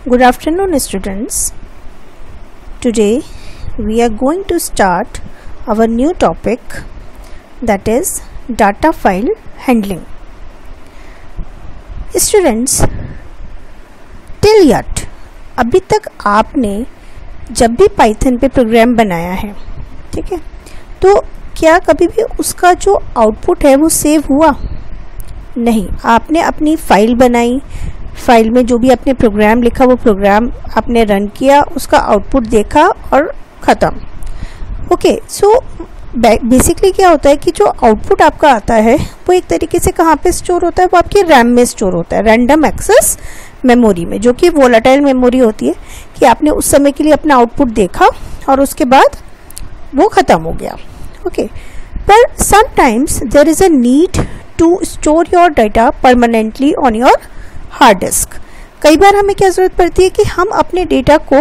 Good afternoon, students. Today we are going to start our new topic, that is data file handling. Students, till yet अभी तक आपने जब भी Python पे programme बनाया है, ठीक है, तो क्या कभी भी उसका जो आउटपुट है वो सेव हुआ? नहीं. आपने अपनी फाइल बनाई, फाइल में जो भी आपने प्रोग्राम लिखा वो प्रोग्राम आपने रन किया, उसका आउटपुट देखा और ख़त्म. ओके, सो बेसिकली क्या होता है कि जो आउटपुट आपका आता है वो एक तरीके से कहाँ पे स्टोर होता है? वो आपकी रैम में स्टोर होता है, रैंडम एक्सेस मेमोरी में, जो कि वोलेटाइल मेमोरी होती है कि आपने उस समय के लिए अपना आउटपुट देखा और उसके बाद वो ख़त्म हो गया. ओके, पर sometimes there is a need to store your data permanently on your hard disk. कई बार हमें क्या ज़रूरत पड़ती है कि हम अपने डेटा को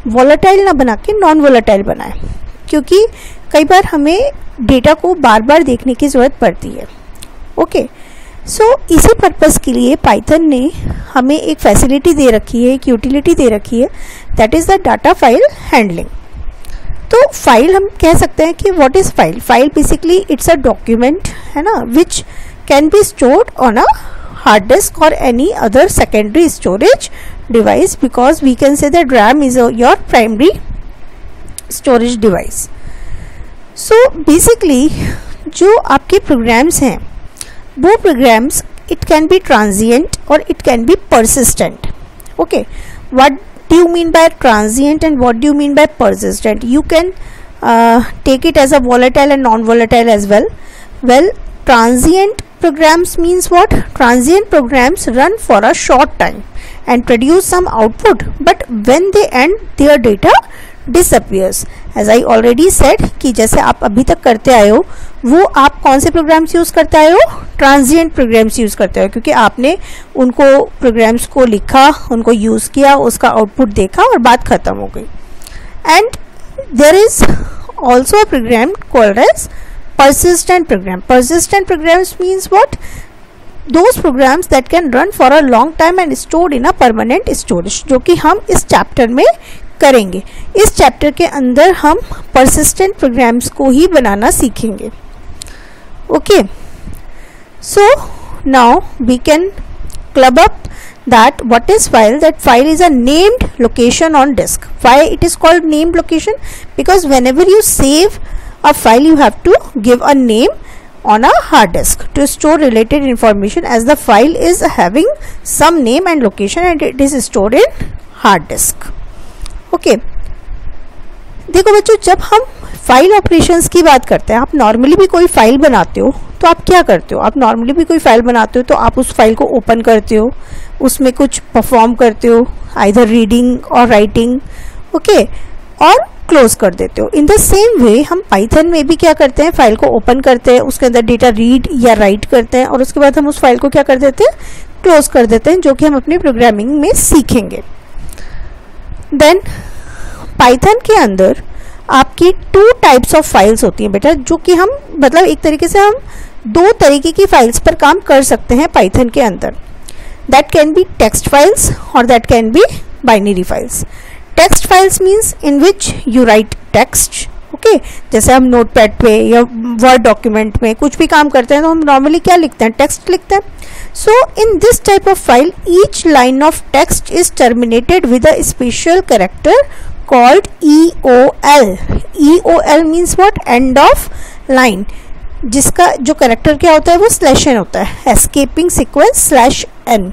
वोलेटाइल ना बना के नॉन वोलेटाइल बनाएं, क्योंकि कई बार हमें डेटा को बार बार देखने की ज़रूरत पड़ती है. ओके, सो इसी पर्पस के लिए पाइथन ने हमें एक फैसिलिटी दे रखी है, एक यूटिलिटी दे रखी है, that is the data file handling. तो फाइल हम कह सकते हैं कि what is file? File basically it's a document, है ना, which can be stored on a hard disk or any other secondary storage device, because we can say that RAM is your primary storage device. So basically जो आपके programs हैं वो programs it can be transient or it can be persistent. Okay, what do you mean by transient and what do you mean by persistent? You can take it as a volatile and non-volatile as well. Well, transient programs means what? Transient programs run for a short time and produce some output, but when they end their data disappears. As I already said कि जैसे आप अभी तक करते आए हो वो आप कौन से प्रोग्राम्स यूज़ करते आए हो? ट्रांजिएंट प्रोग्राम्स यूज़ करते हो, क्योंकि आपने उनको प्रोग्राम्स को लिखा, उनको यूज़ किया, उसका आउटपुट देखा और बात ख़त्म हो गई. And there is also a program called as persistent program. Persistent programs means what? Those programs that can run for a long time and stored in a permanent storage, जो कि हम इस चैप्टर में करेंगे. इस चैप्टर के अंदर हम persistent programs को ही बनाना सीखेंगे. Okay, so now we can club up that what is file? That file is a named location on disk. Why it is called named location? Because whenever you save a file you have to give a name on a hard disk to store related information, as the file is having some name and location and it is stored in hard disk. Okay, देखो बच्चों, जब हम file operations की बात करते हैं, आप normally भी कोई फाइल बनाते हो तो आप क्या करते हो? आप नॉर्मली भी कोई फाइल बनाते हो तो आप उस फाइल को ओपन करते हो, उसमें कुछ परफॉर्म करते हो, आइदर रीडिंग और राइटिंग, ओके, और क्लोज कर देते हो. इन द सेम वे हम पाइथन में भी क्या करते हैं? फाइल को ओपन करते हैं, उसके अंदर डेटा रीड या राइट करते हैं और उसके बाद हम उस फाइल को क्या कर देते हैं? क्लोज कर देते हैं, जो कि हम अपनी प्रोग्रामिंग में सीखेंगे. देन पाइथन के अंदर आपकी 2 टाइप्स ऑफ फाइल्स होती हैं बेटा, जो कि हम मतलब एक तरीके से हम 2 तरीके की फाइल्स पर काम कर सकते हैं पाइथन के अंदर. That can be text files और that can be binary files. Text files means in which you write text. Okay, जैसे हम नोटपैड पे या वर्ड डॉक्यूमेंट में कुछ भी काम करते हैं तो हम नॉर्मली क्या लिखते हैं? टेक्स्ट लिखते हैं. So in this type of file each line of text is terminated with a special character called EOL. EOL means what? End of line, जिसका जो कैरेक्टर क्या होता है वो /n होता है, एस्केपिंग सीक्वेंस /n.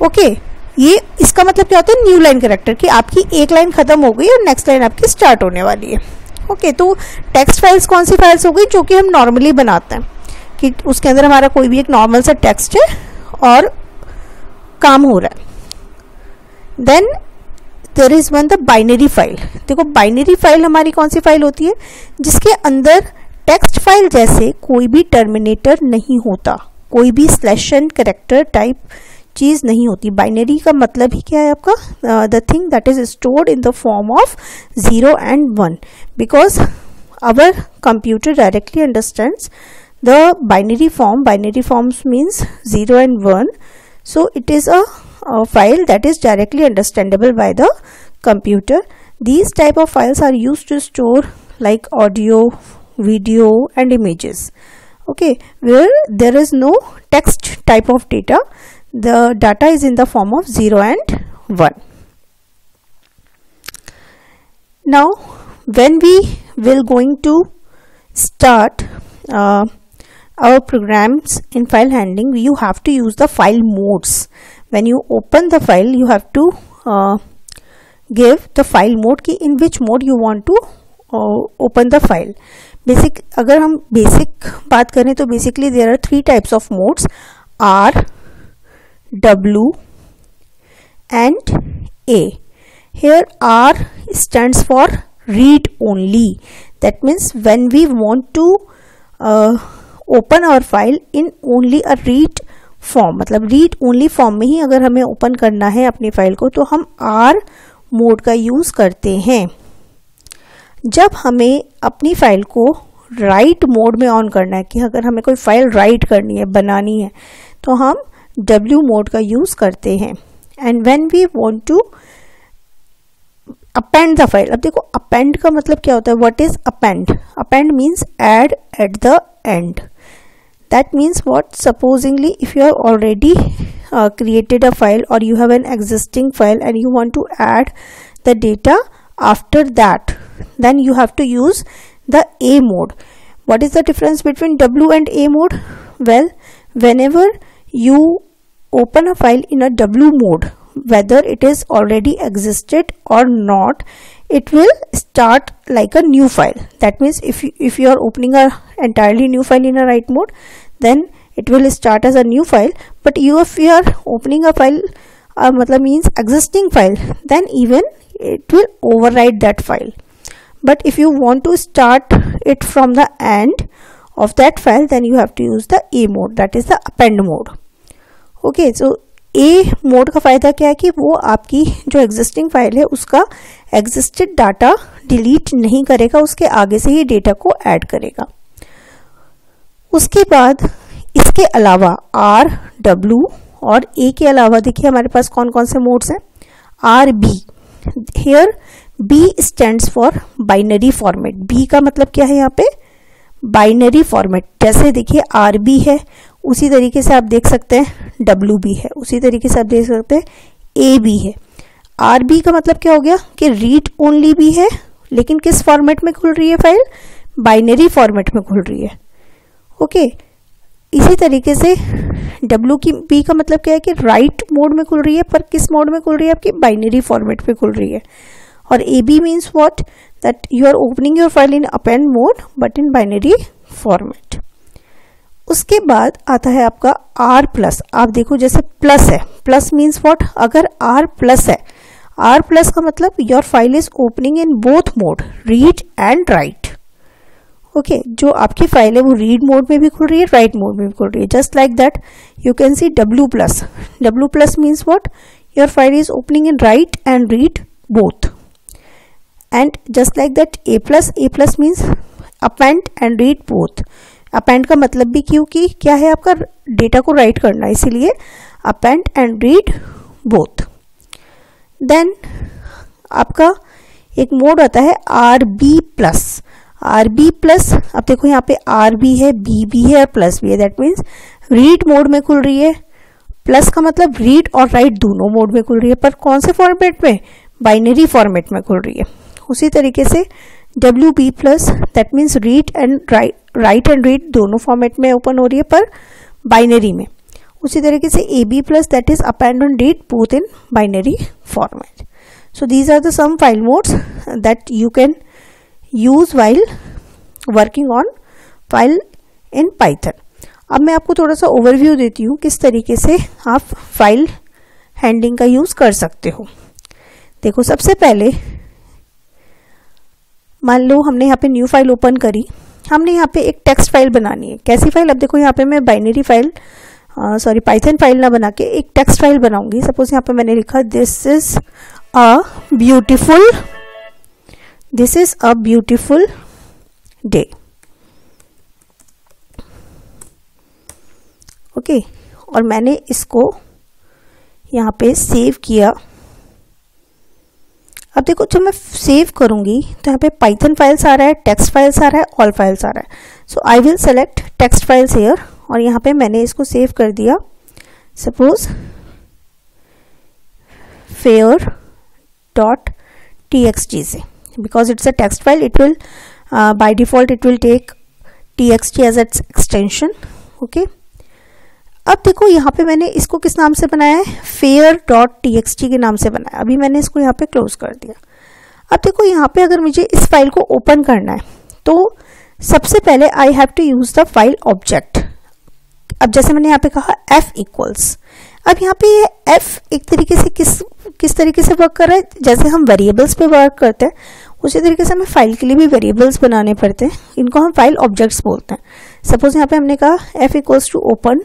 ओके, ये इसका मतलब क्या होता है? न्यू लाइन कैरेक्टर, कि आपकी एक लाइन खत्म हो गई और नेक्स्ट लाइन आपकी स्टार्ट होने वाली है. ओके, तो टेक्स्ट फाइल्स कौन सी फाइल्स हो गई? जो कि हम नॉर्मली बनाते हैं, कि उसके अंदर हमारा कोई भी एक नॉर्मल सा टेक्स्ट है और काम हो रहा है. Then there is one the binary file. देखो, बाइनरी फाइल हमारी कौन सी फाइल होती है? जिसके अंदर टेक्स्ट फाइल जैसे कोई भी टर्मिनेटर नहीं होता, कोई भी /n कैरेक्टर टाइप चीज नहीं होती. बाइनरी का मतलब ही क्या है आपका? The thing that is stored in the form of 0 and 1, because our computer directly understands the binary form. Binary forms means 0 and 1, so it is a file that is directly understandable by the computer. These type of files are used to store like audio, video and images. Okay, where there is no text type of data, the data is in the form of 0 and 1. Now when we will going to start our programs in file handling, you have to use the file modes. When you open the file, you have to give the file mode कि in which mode you want to open the file. Basic, अगर हम basic बात करें तो basically there are 3 types of modes: R, W and A. Here R stands for read only. That means when we want to open our file in only a read form, मतलब read only form में ही अगर हमें open करना है अपनी file को तो हम R मोड का यूज करते हैं. जब हमें अपनी फाइल को राइट मोड में ऑन करना है कि अगर हमें कोई फाइल राइट करनी है, बनानी है, तो हम W मोड का यूज करते हैं. And when we want to append the file, अब देखो अपेंड का मतलब क्या होता है. What is append? Append means add at the end. That means what? Supposingly, if you have already created a file or you have an existing file and you want to add the data after that, then you have to use the A mode. What is the difference between W and A mode? Well, whenever you open a file in a W mode, whether it is already existed or not, it will start like a new file. That means if you are opening a entirely new file in a write mode, then it will start as a new file. But if you are opening a file matlab means existing file, then even it will overwrite that file. But if you want to start it from the end of that file, then you have to use the A mode, that is the append mode. Okay, so A mode का फायदा क्या है कि वो आपकी जो existing file है उसका एग्जिस्टेड डाटा डिलीट नहीं करेगा, उसके आगे से ही डेटा को ऐड करेगा. उसके बाद इसके अलावा R, W और A के अलावा देखिए हमारे पास कौन कौन से मोड्स हैं. R, B. Here B stands for binary format. B का मतलब क्या है यहाँ पे? Binary format. जैसे देखिए RB है, उसी तरीके से आप देख सकते हैं WB है, उसी तरीके से आप देख सकते हैं AB है. RB का मतलब क्या हो गया कि रीड ओनली भी है, लेकिन किस फॉर्मेट में खुल रही है फाइल? बाइनरी फॉर्मेट में खुल रही है. ओके, इसी तरीके से WB का मतलब क्या है कि राइट मोड में खुल रही है, पर किस मोड में खुल रही है? आपकी बाइनरी फॉर्मेट में खुल रही है. और AB means what? That you are opening your file in append mode but in binary format. उसके बाद आता है आपका R+. आप देखो जैसे प्लस है, प्लस मीन्स व्हाट? अगर R+ है, R+ का मतलब your file is opening in both mode, read and right. Okay, जो आपकी फाइल है वो रीड मोड में भी खुल रही है, राइट मोड में भी खुल रही है. Just like that you can see W+. W+ means what? Your file is opening in right and read both. And just like that A+ means append and read both. Append का मतलब भी क्योंकि क्या है, आपका डेटा को write करना, इसीलिए append and read both. Then आपका एक मोड आता है RB+. RB+, अब देखो यहाँ पे RB है, B भी है और प्लस भी है. दैट मीन्स रीड मोड में खुल रही है. प्लस का मतलब रीड और राइट दोनों मोड में खुल रही है, पर कौन से फॉर्मेट में? बाइनरी फॉर्मेट में खुल रही है. उसी तरीके से WB+, that means read and right and read दोनों फॉर्मेट में ओपन हो रही है, पर बाइनरी में. उसी तरीके से AB+, that is append and read both in binary format. So these are the some file modes that you can use while working on file in Python. अब मैं आपको थोड़ा सा ओवरव्यू देती हूँ किस तरीके से आप फाइल हैंडलिंग का यूज कर सकते हो. देखो, सबसे पहले मान लो हमने यहाँ पे न्यू फाइल ओपन करी, हमने यहाँ पे एक टेक्स्ट फाइल बनानी है. कैसी फाइल? अब देखो यहाँ पे मैं बाइनरी फाइल पाइथन फाइल ना बना के एक टेक्स्ट फाइल बनाऊंगी. सपोज यहाँ पे मैंने लिखा this is a beautiful day. Okay, और मैंने इसको यहाँ पे सेव किया। अब देखो जब मैं सेव करूंगी तो यहाँ पे पाइथन फाइल्स आ रहा है, टेक्स्ट फाइल्स आ रहा है, ऑल फाइल्स आ रहा है। So I will select text files here और यहाँ पे मैंने इसको सेव कर दिया सपोज fair.txt से, because it's a text file it will by default it will take txt as its extension. Okay, अब देखो यहाँ पे मैंने इसको किस नाम से बनाया है, fair.txt के नाम से बनाया। अभी मैंने इसको यहाँ पे क्लोज कर दिया। अब देखो यहाँ पे अगर मुझे इस फाइल को ओपन करना है तो सबसे पहले I have to use the file object. अब जैसे मैंने यहाँ पे कहा f इक्वल्स, अब यहाँ पे ये f एक तरीके से किस तरीके से वर्क कर रहा है, जैसे हम वेरिएबल्स पे वर्क करते हैं उसी तरीके से हमें फाइल के लिए भी वेरिएबल्स बनाने पड़ते हैं, इनको हम फाइल ऑब्जेक्ट्स बोलते हैं। सपोज यहाँ पे हमने कहा f equals to open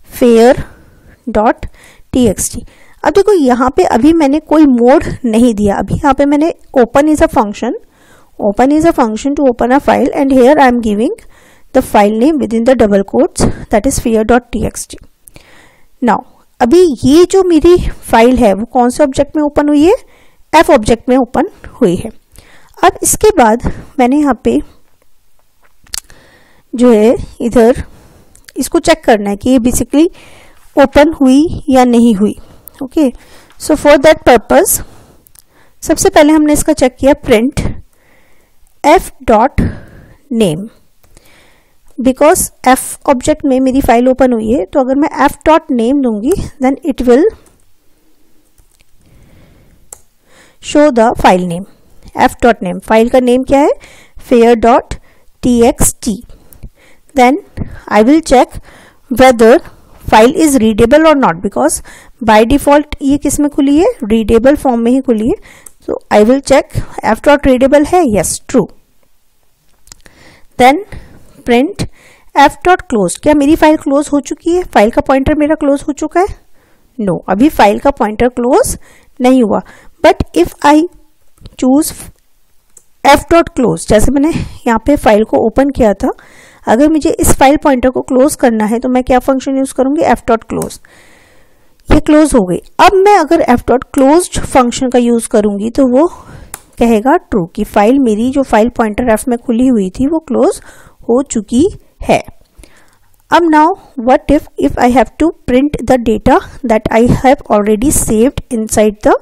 fair.txt। अब देखो यहाँ पे अभी मैंने कोई मोड नहीं दिया, अभी यहाँ पे मैंने open is a function to open a file and here I am giving the file name within the double quotes that is fair.txt। now अभी ये जो मेरी फाइल है वो कौन से ऑब्जेक्ट में ओपन हुई है, f ऑब्जेक्ट में ओपन हुई है। अब इसके बाद मैंने यहाँ पे जो है इधर इसको चेक करना है कि ये बेसिकली ओपन हुई या नहीं हुई। Okay, so for that purpose सबसे पहले हमने इसका चेक किया print f.name, because f object में मेरी फाइल ओपन हुई है तो अगर मैं f.name दूंगी then it will show the file name. f.name file का नेम क्या है, fair.txt। then I will check whether file is readable or not, because by default ये किस में खुली है, readable form में ही खुली है। so I will check f.readable है, yes true। then print f.close, क्या मेरी फाइल क्लोज हो चुकी है, फाइल का पॉइंटर मेरा क्लोज हो चुका है, नो अभी फाइल का पॉइंटर क्लोज नहीं हुआ। But if I choose f.close, जैसे मैंने यहाँ पे फाइल को ओपन किया था, अगर मुझे इस फाइल पॉइंटर को क्लोज करना है तो मैं क्या फंक्शन यूज करूंगी, f.close। ये क्लोज हो गई। अब मैं अगर f.closed फंक्शन का यूज करूंगी तो वो कहेगा ट्रू कि फाइल मेरी जो फाइल पॉइंटर f में खुली हुई थी वो क्लोज हो चुकी है। अब now what if I have to print the data that I have already saved inside the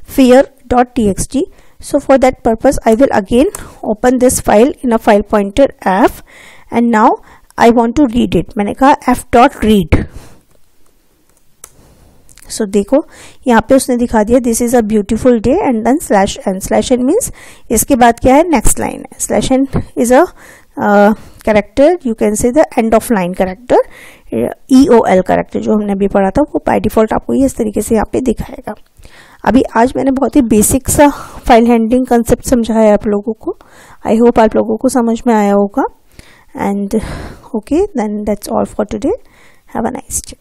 fair.txt। so for that purpose I will again open this file in a file pointer f and now I want to read it। मैंने कहा f.read। so देखो यहाँ पे उसने दिखा दिया this is a beautiful day and then /n means इसके बाद क्या है, नेक्स्ट लाइन है। /n is a character, you can say the end of line character, EOL character जो हमने अभी पढ़ा था वो बाय डिफॉल्ट आपको ये इस तरीके से यहाँ पे दिखाएगा। अभी आज मैंने बहुत ही बेसिक सा फाइल हैंडलिंग कंसेप्ट समझाया आप लोगों को। आई होप आप लोगों को समझ में आया होगा। And okay, then that's all for today. Have a nice day.